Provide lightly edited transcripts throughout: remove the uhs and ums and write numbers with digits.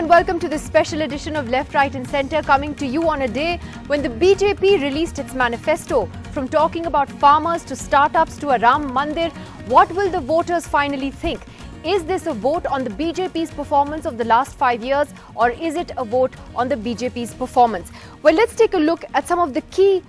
and welcome to this special edition of Left, Right and Centre, coming to you on a day when the BJP released its manifesto. From talking about farmers to startups to a Ram Mandir, what will the voters finally think? Is this a vote on the BJP's performance of the last 5 years, or is it a vote on the BJP's performance? Well, let's take a look at some of the key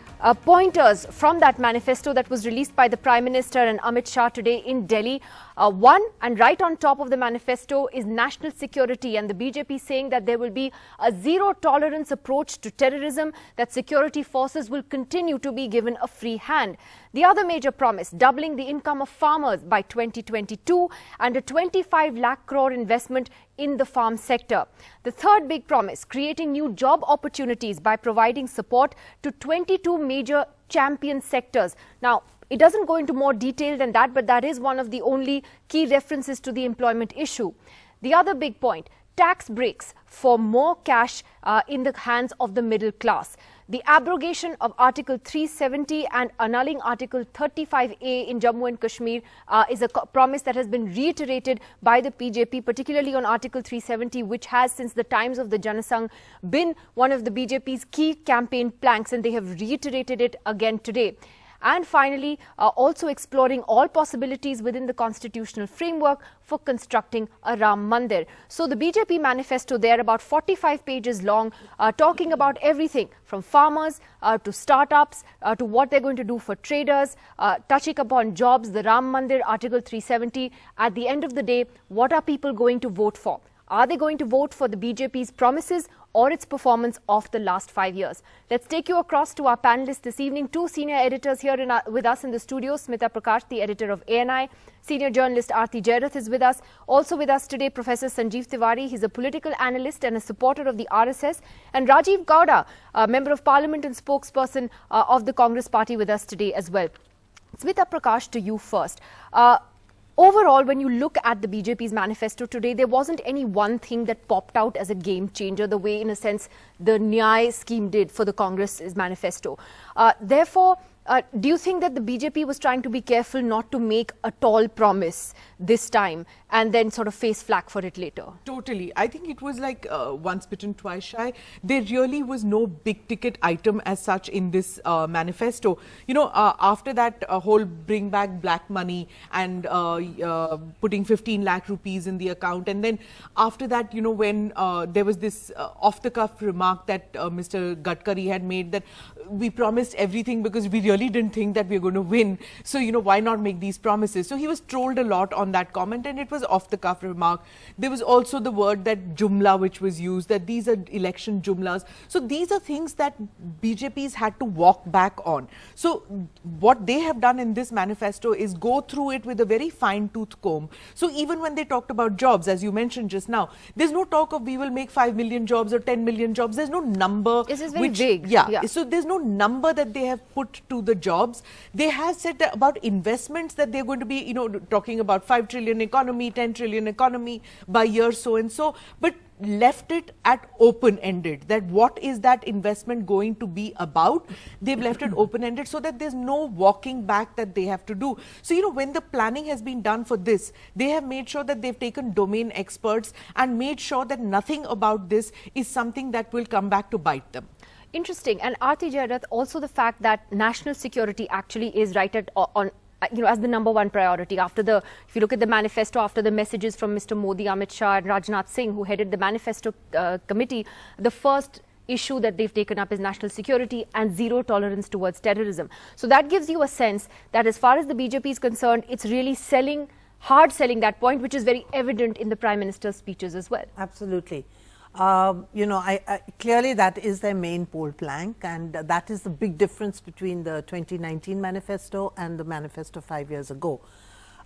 pointers from that manifesto that was released by the Prime Minister and Amit Shah today in Delhi. One, and right on top of the manifesto, is national security, and the BJP saying that there will be a zero-tolerance approach to terrorism, that security forces will continue to be given a free hand. The other major promise, doubling the income of farmers by 2022 and a 25 lakh crore investment in the farm sector. The third big promise, creating new job opportunities by providing support to 22 major champion sectors. Now, it doesn't go into more detail than that, but that is one of the only key references to the employment issue. The other big point, tax breaks for more cash in the hands of the middle class. The abrogation of Article 370 and annulling Article 35A in Jammu and Kashmir is a promise that has been reiterated by the BJP, particularly on Article 370, which has, since the times of the Janasangh, been one of the BJP's key campaign planks, and they have reiterated it again today. And finally, also exploring all possibilities within the constitutional framework for constructing a Ram Mandir. So the BJP manifesto there, about 45 pages long, talking about everything from farmers to startups to what they're going to do for traders, touching upon jobs, the Ram Mandir, Article 370. At the end of the day, what are people going to vote for? Are they going to vote for the BJP's promises or its performance of the last 5 years? Let's take you across to our panelists this evening. Two senior editors here with us in the studio. Smita Prakash, the editor of ANI. Senior journalist Aarti Jairath is with us. Also with us today, Professor Sanjeev Tiwari. He's a political analyst and a supporter of the RSS. And Rajiv Gowda, a member of parliament and spokesperson of the Congress party, with us today as well. Smita Prakash, to you first. Overall, when you look at the BJP's manifesto today, there wasn't any one thing that popped out as a game changer, the way, in a sense, the Nyay scheme did for the Congress's manifesto. Therefore, do you think that the BJP was trying to be careful not to make a tall promise this time and then sort of face flak for it later? Totally. I think it was like once bitten, twice shy. There really was no big ticket item as such in this manifesto. You know, after that whole bring back black money and putting 15 lakh rupees in the account, and then after that, you know, when there was this off-the-cuff remark that Mr. Gadkari had made, that we promised everything because we really didn't think that we were going to win. So, you know, why not make these promises? So he was trolled a lot on that comment, and it was off-the-cuff remark. There was also the word that jumla which was used, that these are election jumlas. So these are things that BJP's had to walk back on. So what they have done in this manifesto is go through it with a very fine-tooth comb. So even when they talked about jobs, as you mentioned just now, there's no talk of we will make 5 million jobs or 10 million jobs. There's no number. This is very vague. Yeah. So there's no number that they have put to the jobs. They have said that about investments, that they're going to be, you know, talking about 5 trillion economy, 10 trillion economy by year so and so, but left it at open-ended, that what is that investment going to be about? They've left it open-ended so that there's no walking back that they have to do. So, you know, when the planning has been done for this, they have made sure that they've taken domain experts and made sure that nothing about this is something that will come back to bite them. Interesting. And Aarti Jairath, also the fact that national security actually is right at on, you know, as the number one priority after the, if you look at the manifesto, after the messages from Mr. Modi, Amit Shah and Rajnath Singh, who headed the manifesto committee, the first issue that they've taken up is national security and zero tolerance towards terrorism. So that gives you a sense that as far as the BJP is concerned, it's really hard selling that point, which is very evident in the Prime Minister's speeches as well. Absolutely. You know, clearly that is their main poll plank, and that is the big difference between the 2019 manifesto and the manifesto 5 years ago.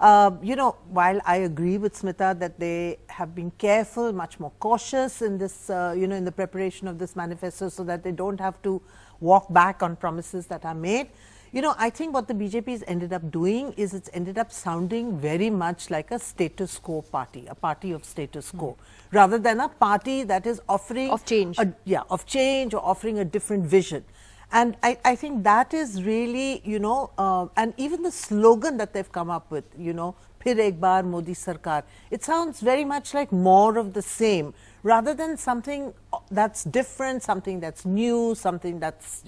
You know, while I agree with Smita that they have been careful, much more cautious in this, you know, in the preparation of this manifesto, so that they don't have to walk back on promises that are made. You know, I think what the BJP has ended up doing is it's ended up sounding very much like a status quo party, a party of status quo, rather than a party that is offering of change. Of change, or offering a different vision. And I think that is really, you know, and even the slogan that they've come up with, you know, Phir ek baar Modi Sarkar, it sounds very much like more of the same, rather than something that's different, something that's new, something that's,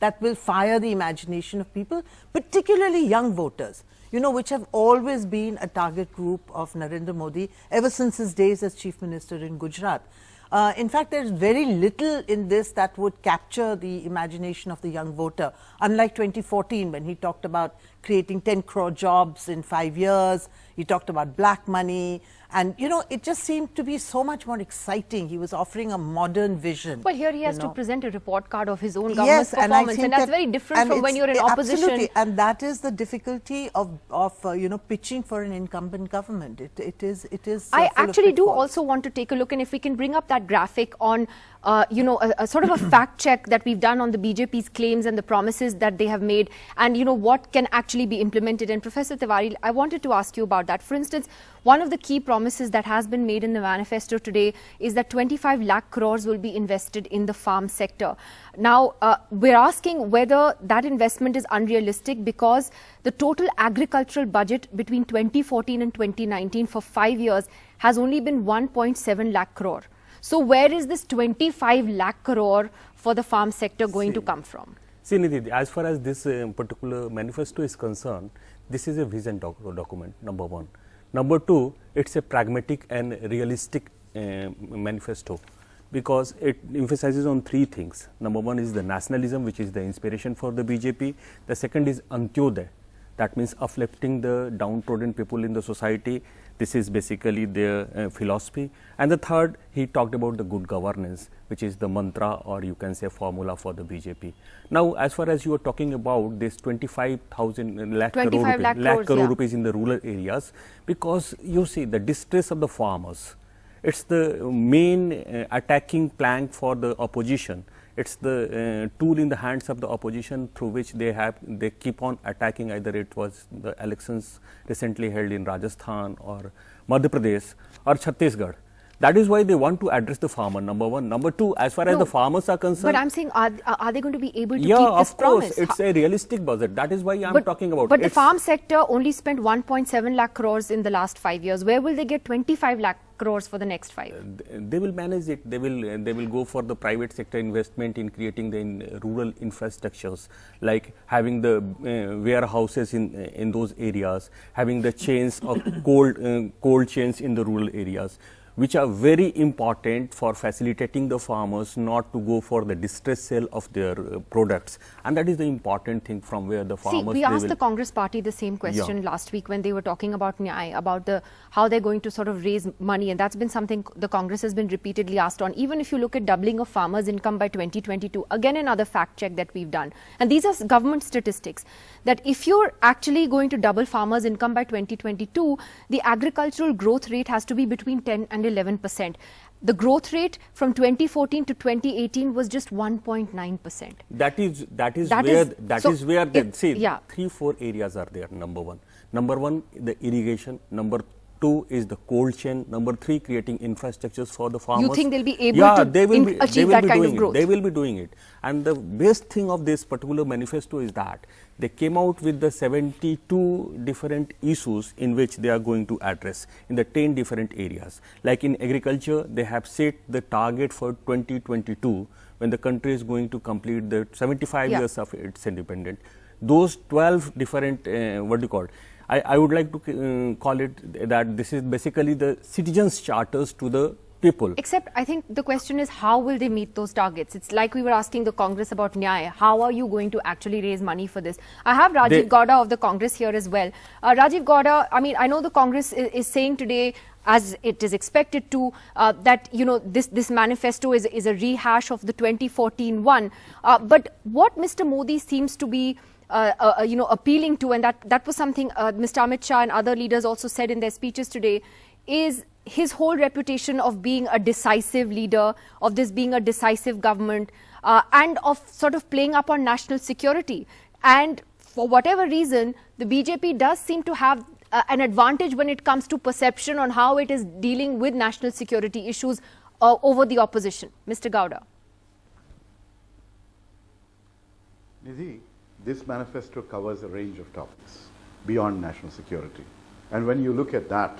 that will fire the imagination of people, particularly young voters, which have always been a target group of Narendra Modi ever since his days as Chief Minister in Gujarat. In fact, there's very little in this that would capture the imagination of the young voter, unlike 2014 when he talked about creating 10 crore jobs in 5 years, he talked about black money, and it just seemed to be so much more exciting. He was offering a modern vision. But here he has to present a report card of his own government's performance, and that's very different from when you're in opposition. Absolutely, and that is the difficulty of pitching for an incumbent government. It is. I actually do also want to take a look, and if we can bring up that graphic on a sort of a fact check that we've done on the BJP's claims and the promises that they have made, and what can actually be implemented. And Professor Tiwari, I wanted to ask you about that. For instance, one of the key promises that has been made in the manifesto today is that 25 lakh crores will be invested in the farm sector. Now, we're asking whether that investment is unrealistic, because the total agricultural budget between 2014 and 2019 for 5 years has only been 1.7 lakh crore. So where is this 25 lakh crore for the farm sector going to come from? See, Nidhi, as far as this particular manifesto is concerned, this is a vision document, number one. Number two, it's a pragmatic and realistic manifesto, because it emphasizes on three things. Number one is the nationalism, which is the inspiration for the BJP. The second is Antyodaya. That means uplifting the downtrodden people in the society. This is basically their philosophy. And the third, he talked about the good governance, which is the mantra, or you can say formula for the BJP. Now, as far as you are talking about this 25,000 lakh crore rupees in the rural areas, because you see the distress of the farmers, it's the main attacking plank for the opposition. It's the tool in the hands of the opposition through which they keep on attacking. Either it was the elections recently held in Rajasthan or Madhya Pradesh or Chhattisgarh. That is why they want to address the farmer, number one. Number two, as far as the farmers are concerned. But I'm saying, are they going to be able to keep of this course, promise? it's a realistic budget. That is why I'm talking about. But the farm sector only spent 1.7 lakh crores in the last 5 years. Where will they get 25 lakh crores for the next 5? They will manage it. They will go for the private sector investment in creating the rural infrastructures, like having the warehouses in those areas, having the chains of cold chains in the rural areas, which are very important for facilitating the farmers not to go for the distress sale of their products. And that is the important thing from where the farmers... See, we asked the Congress party the same question last week when they were talking about Nyay, about how they're going to sort of raise money. And that's been something the Congress has been repeatedly asked on. Even if you look at doubling of farmers' income by 2022, again another fact check that we've done. And these are government statistics, that if you're actually going to double farmers' income by 2022, the agricultural growth rate has to be between 10 and 11%. The growth rate from 2014 to 2018 was just 1.9%. That is where 3-4 areas are there. Number one, the irrigation. Number two is the cold chain. Number three, creating infrastructures for the farmers. You think they'll be able to achieve that kind of growth? They will be doing it. And the best thing of this particular manifesto is that they came out with the 72 different issues in which they are going to address in the 10 different areas. Like in agriculture, they have set the target for 2022 when the country is going to complete the 75 years of its independence. Those 12 different, I would like to call it that this is basically the citizens' charters to the people. Except I think the question is, how will they meet those targets? It's like we were asking the Congress about Nyay. How are you going to actually raise money for this? I have Rajiv Gowda of the Congress here as well. Rajiv Gowda, I mean, I know the Congress is saying today, as it is expected to, that this manifesto is a rehash of the 2014 one. But what Mr. Modi seems to be appealing to, and that was something Mr. Amit Shah and other leaders also said in their speeches today, is his whole reputation of being a decisive leader, of this being a decisive government, and of sort of playing up on national security. And for whatever reason, the BJP does seem to have an advantage when it comes to perception on how it is dealing with national security issues over the opposition. Mr. Gowda. Nidhi, this manifesto covers a range of topics beyond national security. And when you look at that,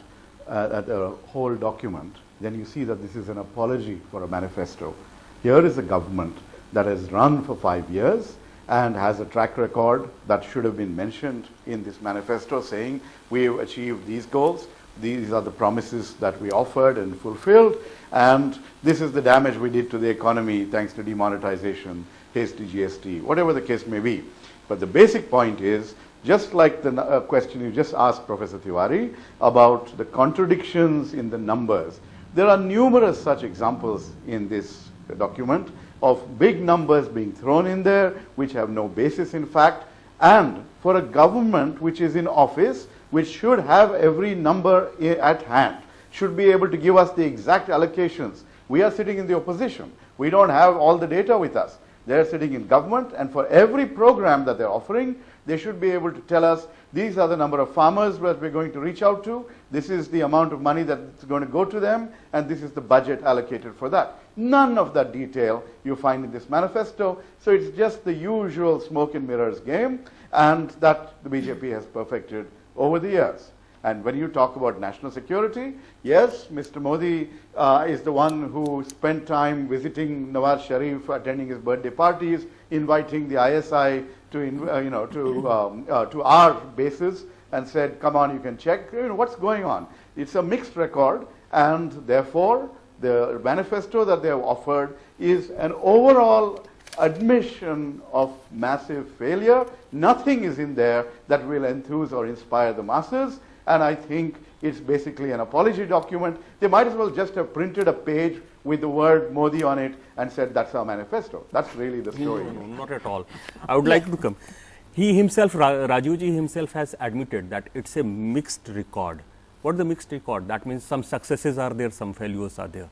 at the whole document, then you see that this is an apology for a manifesto. Here is a government that has run for 5 years and has a track record that should have been mentioned in this manifesto, saying we have achieved these goals, these are the promises that we offered and fulfilled, and this is the damage we did to the economy thanks to demonetization, hasty GST, whatever the case may be. But the basic point is, just like the question you just asked, Professor Tiwari, about the contradictions in the numbers, there are numerous such examples in this document of big numbers being thrown in there which have no basis in fact, and for a government which is in office, which should have every number at hand, should be able to give us the exact allocations. We are sitting in the opposition. We don't have all the data with us. They're sitting in government, and for every program that they're offering, they should be able to tell us these are the number of farmers that we're going to reach out to, this is the amount of money that's going to go to them, and this is the budget allocated for that. None of that detail you find in this manifesto, so it's just the usual smoke and mirrors game, and that the BJP has perfected over the years. And when you talk about national security, yes, Mr. Modi is the one who spent time visiting Nawaz Sharif, attending his birthday parties, inviting the ISI to our bases, and said, "Come on, you can check what's going on." It's a mixed record, and therefore the manifesto that they have offered is an overall admission of massive failure. Nothing is in there that will enthuse or inspire the masses. And I think it's basically an apology document. They might as well just have printed a page with the word Modi on it and said that's our manifesto. That's really the story. No, not at all. I would like to come. He himself, Rajivji himself has admitted that it's a mixed record. What is the mixed record? That means some successes are there, some failures are there.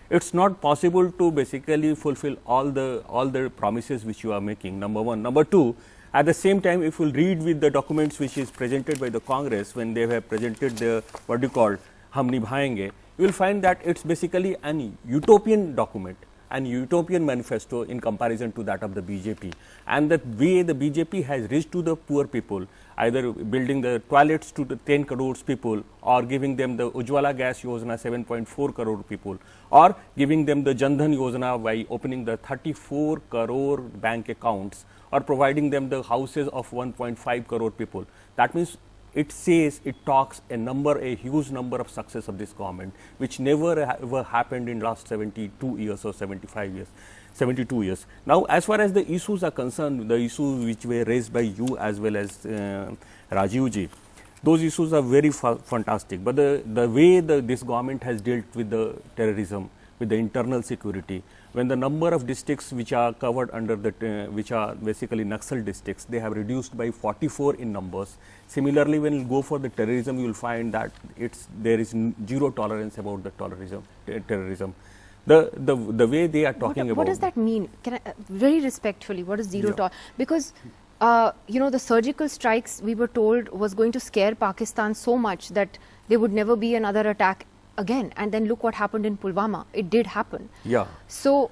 It's not possible to basically fulfill all the promises which you are making, number one. Number two, at the same time, if you read with the documents which is presented by the Congress when they have presented the what you call Hum Nibhayenge, you will find that it's basically an utopian document, an utopian manifesto in comparison to that of the BJP. And the way the BJP has reached to the poor people, either building the toilets to the 10 crores people, or giving them the Ujjwala Gas Yojana 7.4 crore people, or giving them the Jan Dhan Yojana by opening the 34 crore bank accounts, or providing them the houses of 1.5 crore people. That means it says, it talks a huge number of success of this government, which never ever happened in last 72 years or 75 years, 72 years. Now, as far as the issues are concerned, the issues which were raised by you as well as Rajivji, those issues are very fantastic. But the way this government has dealt with the terrorism, with the internal security, when the number of districts which are covered under which are basically Naxal districts, they have reduced by 44 in numbers. Similarly, when you go for the terrorism, you will find that there is zero tolerance about the terrorism. The way they are talking about. What does that mean? Can I, very respectfully, what is zero tolerance? Because the surgical strikes, we were told, was going to scare Pakistan so much that there would never be another attack again, and then look what happened in Pulwama. It did happen. Yeah. So,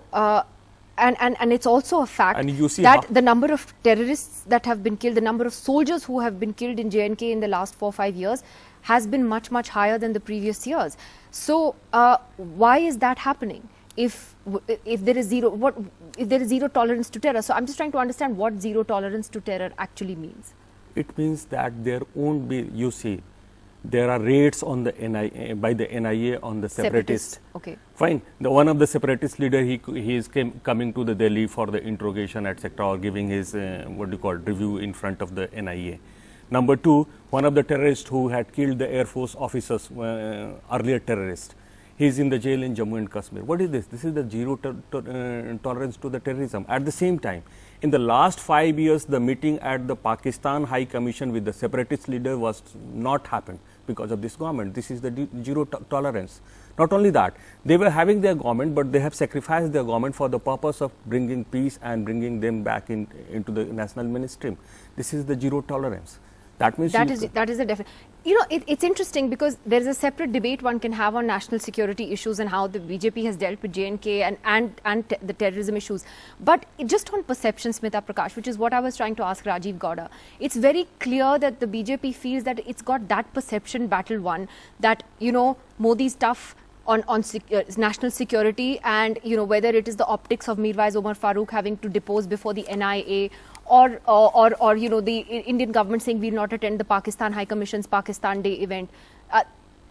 and it's also a fact and you see that the number of terrorists that have been killed, the number of soldiers who have been killed in J&K in the last 4-5 years has been much, much higher than the previous years. So, why is that happening? If there is zero tolerance to terror? So, I'm just trying to understand what zero tolerance to terror actually means. It means that there won't be, you see, there are raids on the NIA, by the NIA on the separatists. Okay. Fine. One of the separatist leader, he is coming to the Delhi for the interrogation, etc., or giving his review in front of the NIA. Number two, one of the terrorists who had killed the Air Force officers, earlier terrorist, he is in the jail in Jammu and Kashmir. What is this? This is the zero tolerance to the terrorism. At the same time, in the last 5 years, the meeting at the Pakistan High Commission with the separatist leader was not happened because of this government. This is the zero tolerance. Not only that, they were having their government, but they have sacrificed their government for the purpose of bringing peace and bringing them back into the national mainstream. This is the zero tolerance. That means that is a definite. You know, it's interesting because there is a separate debate one can have on national security issues and how the BJP has dealt with J&K and the terrorism issues. But just on perception, Smita Prakash, which is what I was trying to ask Rajiv Gowda, it's very clear that the BJP feels that it's got that perception battle won, that, you know, Modi's tough on national security, and, you know, whether it is the optics of Mirwais Omar Farooq having to depose before the NIA, or you know, the Indian government saying we'll not attend the Pakistan High Commission's Pakistan Day event.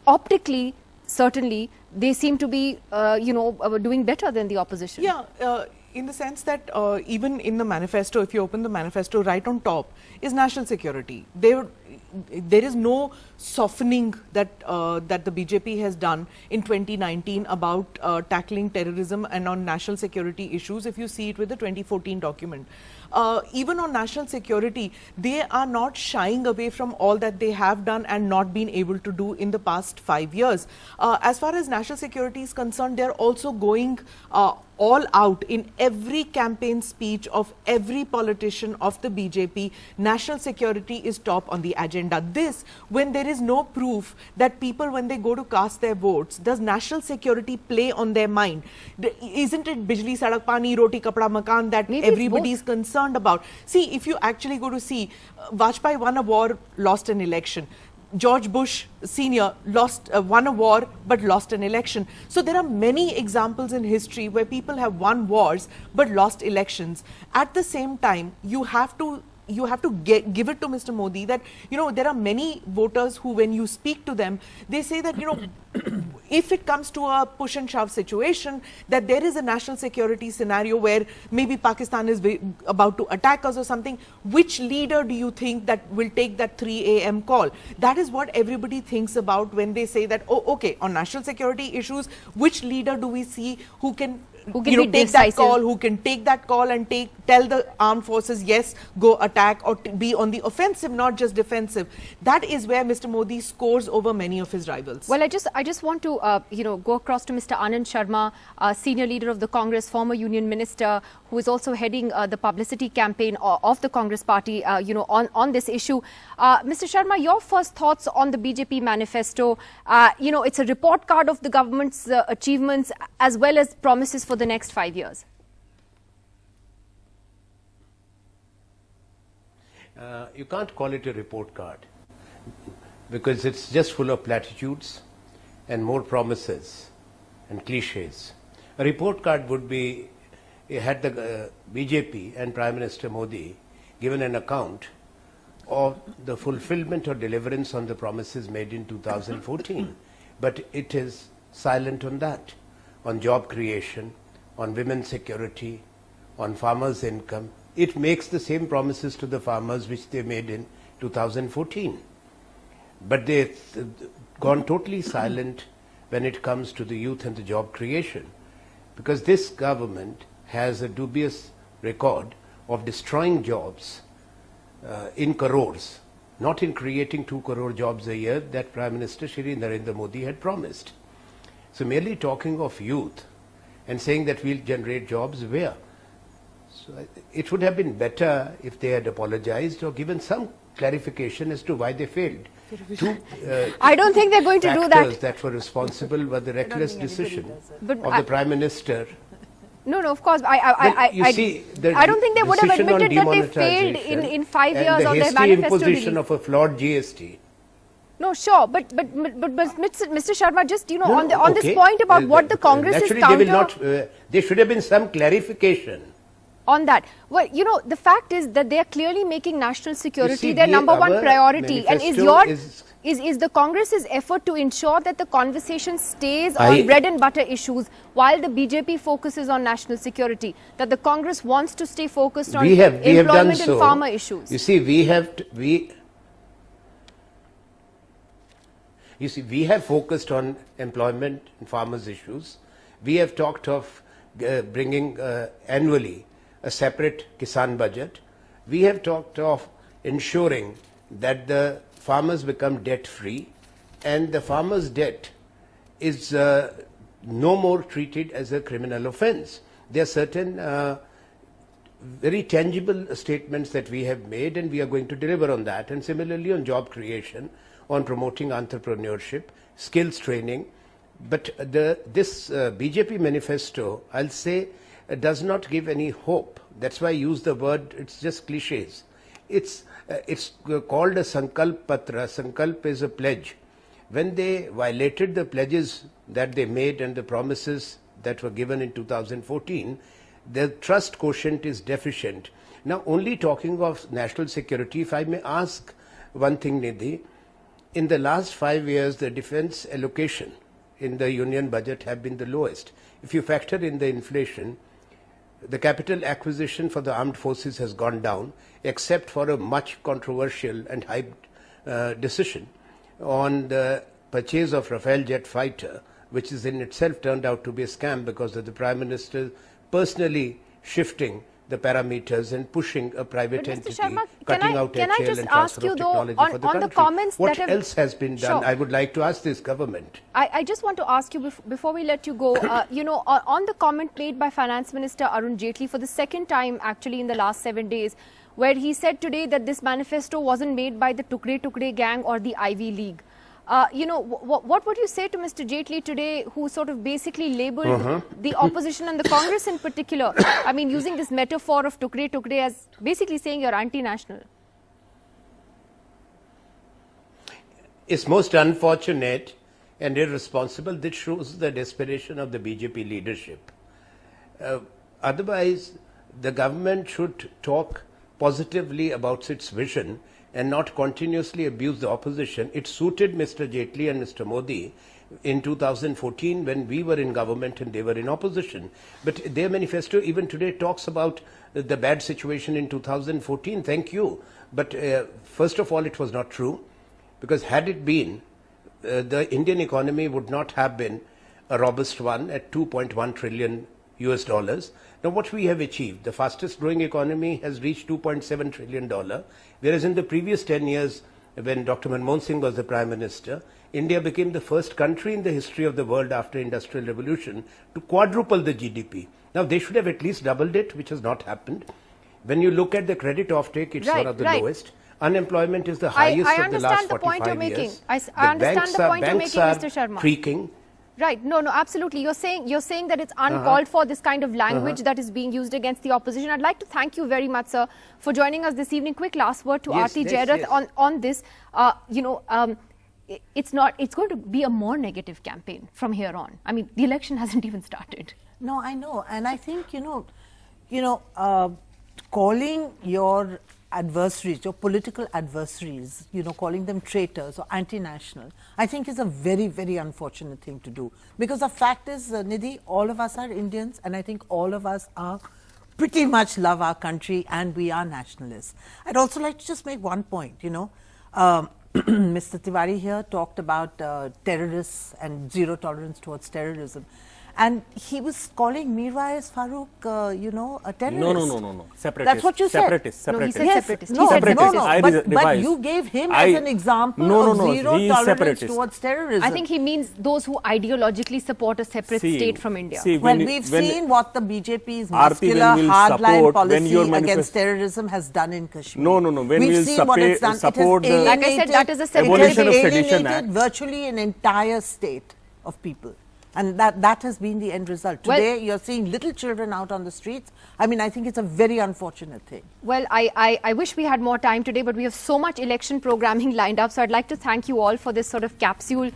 Optically, certainly, they seem to be, you know, doing better than the opposition. Yeah, in the sense that even in the manifesto, if you open the manifesto, right on top is national security. There is no softening that that the BJP has done in 2019 about tackling terrorism and on national security issues. If you see it with the 2014 document, even on national security, they are not shying away from all that they have done and not been able to do in the past 5 years. As far as national security is concerned, they are also going all out in every campaign speech of every politician of the BJP. National security is top on the agenda. This, when there is no proof that people, when they go to cast their votes, does national security play on their mind? Isn't it Bijli, Sadak, Pani, Roti, Kapda, Makan that everybody is concerned about? See, if you actually go to see, Vajpayee won a war, lost an election. George Bush Sr. won a war but lost an election. So there are many examples in history where people have won wars but lost elections. At the same time, you have to give it to Mr. Modi that, you know, there are many voters who, when you speak to them, they say that, you know, if it comes to a push and shove situation, that there is a national security scenario where maybe Pakistan is about to attack us or something, which leader do you think that will take that 3 a.m. call? That is what everybody thinks about when they say that, oh, okay, on national security issues, which leader do we see who can you know, take that call, who can take that call and tell the armed forces, yes, go attack, or be on the offensive, not just defensive. That is where Mr. Modi scores over many of his rivals. Well, I just want to you know, go across to Mr. Anand Sharma, senior leader of the Congress, former union minister, who is also heading the publicity campaign of the Congress party, you know, on this issue. Mr. Sharma, your first thoughts on the BJP manifesto? You know, it's a report card of the government's achievements as well as promises for the next 5 years. You can't call it a report card because it's just full of platitudes and more promises and cliches. A report card would be, had the BJP and Prime Minister Modi given an account of the fulfillment or deliverance on the promises made in 2014. But it is silent on that, on job creation, on women's security, on farmers' income. It makes the same promises to the farmers which they made in 2014. But they've gone totally silent when it comes to the youth and the job creation, because this government has a dubious record of destroying jobs in crores, not in creating 2 crore jobs a year that Prime Minister Shri Narendra Modi had promised. So merely talking of youth and saying that we'll generate jobs where? So it would have been better if they had apologized or given some clarification as to why they failed. I don't think they're going to do that. That were responsible were the reckless decision of the Prime Minister. No, of course. I don't think they would have admitted that they failed in 5 years on their manifesto. The imposition of a flawed GST. No, sure, but Mr. Sharma, just, you know, on this point about what the Congress is counter. There should have been some clarification on that. Well, you know, the fact is that they are clearly making national security their number one priority, and is the Congress's effort to ensure that the conversation stays on bread and butter issues while the BJP focuses on national security, that the Congress wants to stay focused on employment and farmer issues. You see, we have focused on employment and farmers issues. We have talked of bringing annually a separate Kisan budget. We have talked of ensuring that the farmers become debt-free and the farmers' debt is no more treated as a criminal offense. There are certain very tangible statements that we have made, and we are going to deliver on that. And similarly on job creation, on promoting entrepreneurship, skills training. But this BJP manifesto, I'll say, does not give any hope. That's why I use the word, it's just cliches. It's called a Sankalp Patra. Sankalp is a pledge. When they violated the pledges that they made and the promises that were given in 2014, the trust quotient is deficient. Now, only talking of national security, if I may ask one thing, Nidhi, in the last 5 years, the defense allocation in the union budget have been the lowest. If you factor in the inflation, the capital acquisition for the armed forces has gone down, except for a much controversial and hyped decision on the purchase of Rafale jet fighter, which is in itself turned out to be a scam because of the Prime Minister personally shifting the parameters and pushing a private entity, cutting out HAL and transfer of technology for the country. What else has been done? I would like to ask this government. I just want to ask you, before we let you go, on the comment made by Finance Minister Arun Jaitley for the second time actually in the last 7 days, where he said today that this manifesto wasn't made by the Tukde Tukde gang or the Ivy League. What would you say to Mr. Jaitley today, who sort of basically labelled the opposition and the Congress in particular, I mean, using this metaphor of Tukde Tukde as basically saying you're anti-national? It's most unfortunate and irresponsible. This shows the desperation of the BJP leadership. Otherwise, the government should talk positively about its vision and not continuously abuse the opposition. It suited Mr. Jaitley and Mr. Modi in 2014 when we were in government and they were in opposition. But their manifesto even today talks about the bad situation in 2014. Thank you. But first of all, it was not true, because had it been, the Indian economy would not have been a robust one at $2.1 trillion US. Now, what we have achieved, the fastest growing economy has reached $2.7 trillion, whereas in the previous 10 years, when Dr. Manmohan Singh was the Prime Minister, India became the first country in the history of the world after Industrial Revolution to quadruple the GDP. Now, they should have at least doubled it, which has not happened. When you look at the credit offtake, it's one of the lowest. Unemployment is the highest of the last 45 years. I understand the point you're making, Mr. Sharma. Creaking. Right. No, absolutely. You're saying that it's uncalled for, this kind of language that is being used against the opposition. I'd like to thank you very much, sir, for joining us this evening. Quick last word to Aarti Jairath on this. It's going to be a more negative campaign from here on. I mean, the election hasn't even started. No, I know. And I think, calling your adversaries, your political adversaries, calling them traitors or anti-national, I think is a very, very unfortunate thing to do. Because the fact is, Nidhi, all of us are Indians, and I think all of us are pretty much love our country and we are nationalists. I'd also like to just make one point, Mr. Tiwari here talked about terrorists and zero tolerance towards terrorism. And he was calling Mirwais Farooq, a terrorist. No. Separatist. That's what you said. Separatist. No, he said Yes, separatist. no, He said no. But you gave him as an example of zero he is tolerance separatist. towards terrorism. I think he means those who ideologically support a separate state from India. Well, we've seen what the BJP's muscular hardline policy against terrorism has done in Kashmir. No. When we've we'll seen what it's done. support it has like I said, that is a Abolition of it has Sedition alienated Act. virtually an entire state of people. And that has been the end result. Today, you're seeing little children out on the streets. I mean, I think it's a very unfortunate thing. Well, I wish we had more time today, but we have so much election programming lined up. So I'd like to thank you all for this sort of capsule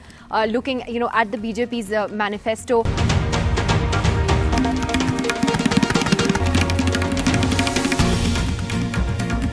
looking, at the BJP's manifesto.